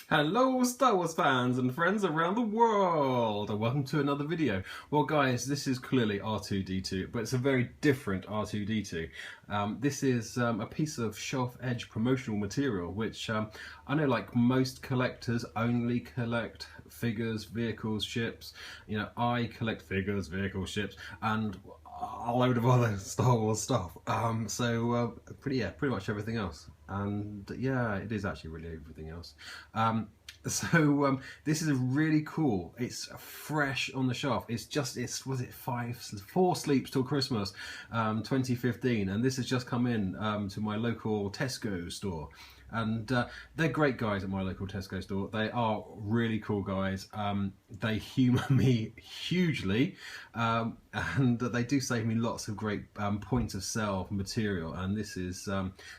Hello Star Wars fans and friends around the world, and welcome to another video. Well guys, this is clearly R2-D2, but it's a very different R2-D2. This is a piece of shelf edge promotional material which I know, like most collectors, only collect figures, vehicles, ships. You know, I collect figures, vehicles, ships, and a load of other Star Wars stuff. Pretty much everything else. And yeah, it is actually really everything else. This is really cool. It's fresh on the shelf. Was it 4 sleeps till Christmas 2015, and this has just come in to my local Tesco store. And they're great guys at my local Tesco store. They are really cool guys. They humour me hugely, and they do save me lots of great point of sale material. And this is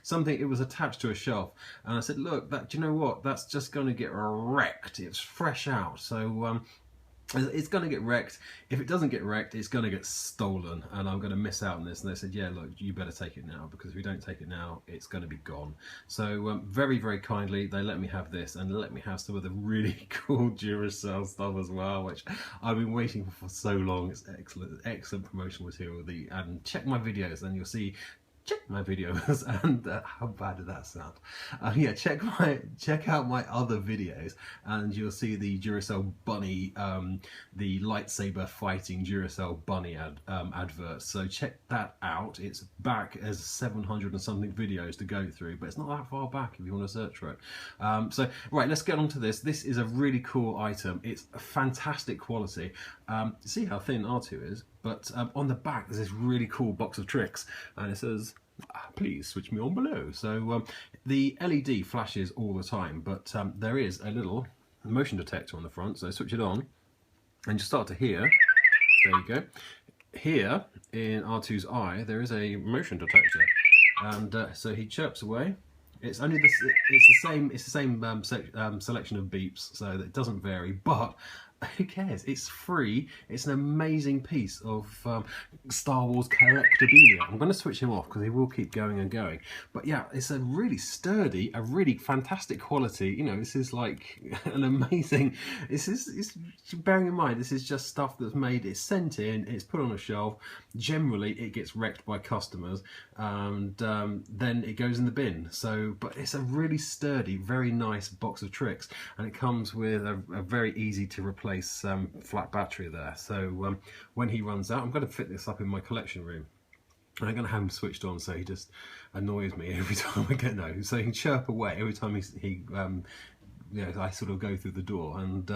something, it was attached to a shelf, and I said, look, do you know what, that's just going to get wrecked. It's fresh out, so it's going to get wrecked. If it doesn't get wrecked, it's going to get stolen, and I'm going to miss out on this. And they said, yeah, look, you better take it now, because if we don't take it now, it's going to be gone. So very, very kindly, they let me have this, and let me have some of the really cool Duracell stuff as well, which I've been waiting for so long. It's excellent promotional material. And check my videos, and you'll see. Check my videos and how bad did that sound? Yeah, check out my other videos, and you'll see the Duracell bunny, the lightsaber fighting Duracell bunny advert. So check that out. It's back as 700 and something videos to go through, but it's not that far back if you want to search for it. Right, let's get on to this. This is a really cool item. It's a fantastic quality. See how thin R2 is? But on the back there's this really cool box of tricks, and it says, please switch me on below. So the LED flashes all the time, but there is a little motion detector on the front, so switch it on and you start to hear, there you go, here in R2's eye there is a motion detector, and so he chirps away. It's only the same selection of beeps, so that it doesn't vary, but who cares? It's free. It's an amazing piece of Star Wars collectabilia. I'm going to switch him off because he will keep going and going. But yeah, it's a really sturdy, a really fantastic quality. You know, this is like an amazing. Bearing in mind, this is just stuff that's made. It's sent in. It's put on a shelf. Generally, it gets wrecked by customers, and then it goes in the bin. So, but it's a really sturdy, very nice box of tricks, and it comes with a very easy to replace flat battery there. So when he runs out, I'm going to fit this up in my collection room, and I'm going to have him switched on so he just annoys me every time I get so he can chirp away every time I sort of go through the door, and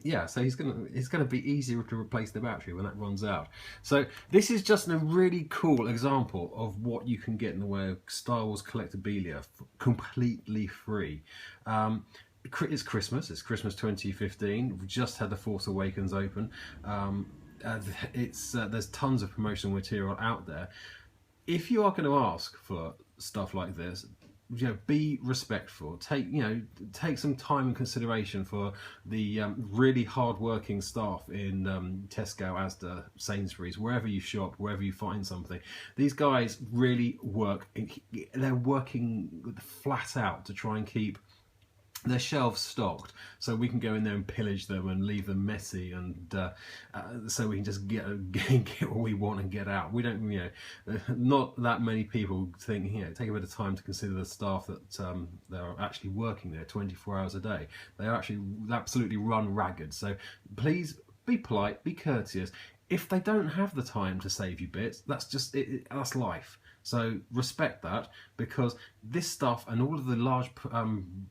yeah, so it's gonna be easier to replace the battery when that runs out. So this is just a really cool example of what you can get in the way of Star Wars collectabilia completely free. It's Christmas 2015. We've just had The Force Awakens open. There's tons of promotional material out there. If you are going to ask for stuff like this, you know, be respectful. Take some time and consideration for the really hard-working staff in Tesco, Asda, Sainsbury's, wherever you shop, wherever you find something. These guys really work. They're working flat out to try and keep their shelves stocked, so we can go in there and pillage them and leave them messy, and so we can just get what we want and get out. We don't, not that many people think, take a bit of time to consider the staff that they're actually working there 24 hours a day. They are actually absolutely run ragged. So please be polite, be courteous. If they don't have the time to save you bits, that's just it, that's life. So respect that, because this stuff and all of the large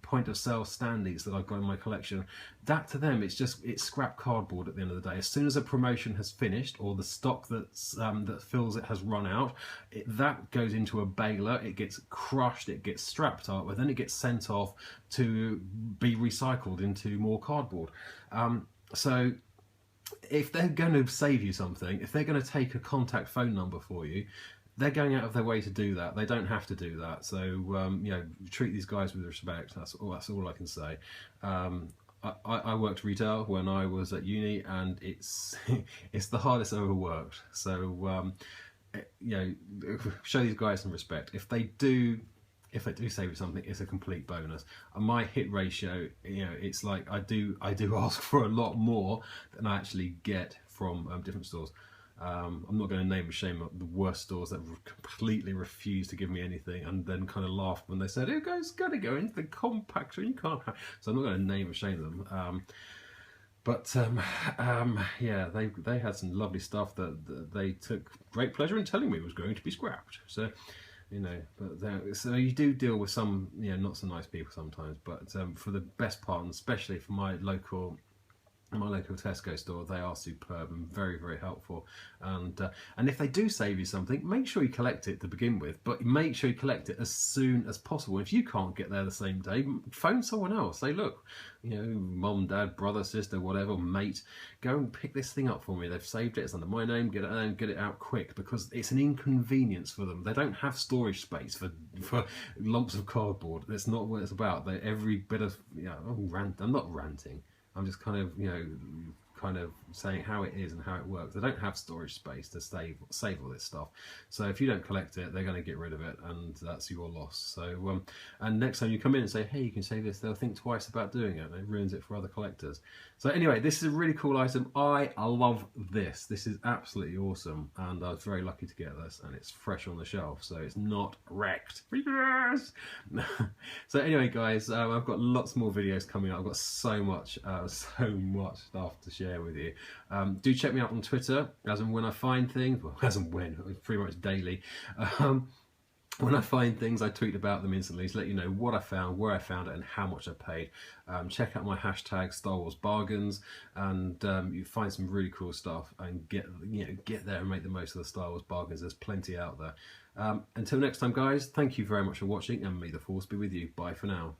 point of sale standees that I've got in my collection, that to them it's scrap cardboard at the end of the day. As soon as a promotion has finished, or the stock that fills it has run out, that goes into a baler, it gets crushed, it gets strapped up, and then it gets sent off to be recycled into more cardboard. So if they're going to save you something, if they're going to take a contact phone number for you, they're going out of their way to do that. They don't have to do that. So treat these guys with respect. That's all I can say. I worked retail when I was at uni, and it's the hardest I've ever worked. So show these guys some respect. If they do if I do save something, it's a complete bonus. And my hit ratio, you know, it's like I do ask for a lot more than I actually get from different stores. I'm not going to name and shame the worst stores that completely refuse to give me anything, and then kind of laughed when they said, "Oh, guys, got to go into the compactor, you can't have." So I'm not going to name and shame them. Yeah, they had some lovely stuff that they took great pleasure in telling me was going to be scrapped. So, you know, but so you do deal with some, you know, not so nice people sometimes. But for the best part, and especially for my local Tesco store, they are superb and very, very helpful. And if they do save you something, make sure you collect it to begin with, but make sure you collect it as soon as possible. If you can't get there the same day, phone someone else. Say, look, you know, mom, dad, brother, sister, whatever, mate, go and pick this thing up for me. They've saved it, it's under my name, get it and get it out quick, because it's an inconvenience for them. They don't have storage space for lumps of cardboard. That's not what it's about. Every bit of, you know, I'm not ranting. I'm just kind of, you know, kind of saying how it is and how it works. They don't have storage space to save all this stuff. So if you don't collect it, they're going to get rid of it, and that's your loss. So and next time you come in and say, hey, you can save this, they'll think twice about doing it, and it ruins it for other collectors. So anyway, this is a really cool item. I love this. This is absolutely awesome, and I was very lucky to get this, and it's fresh on the shelf, so it's not wrecked. Yes! So anyway, guys, I've got lots more videos coming up. I've got so much stuff to share with you. Do check me out on Twitter, as and when I find things. Well, as and when, pretty much daily. When I find things, I tweet about them instantly to let you know what I found, where I found it, and how much I paid. Check out my hashtag Star Wars Bargains, and you find some really cool stuff, and get there and make the most of the Star Wars bargains. There's plenty out there. Until next time, guys, thank you very much for watching, and may the Force be with you. Bye for now.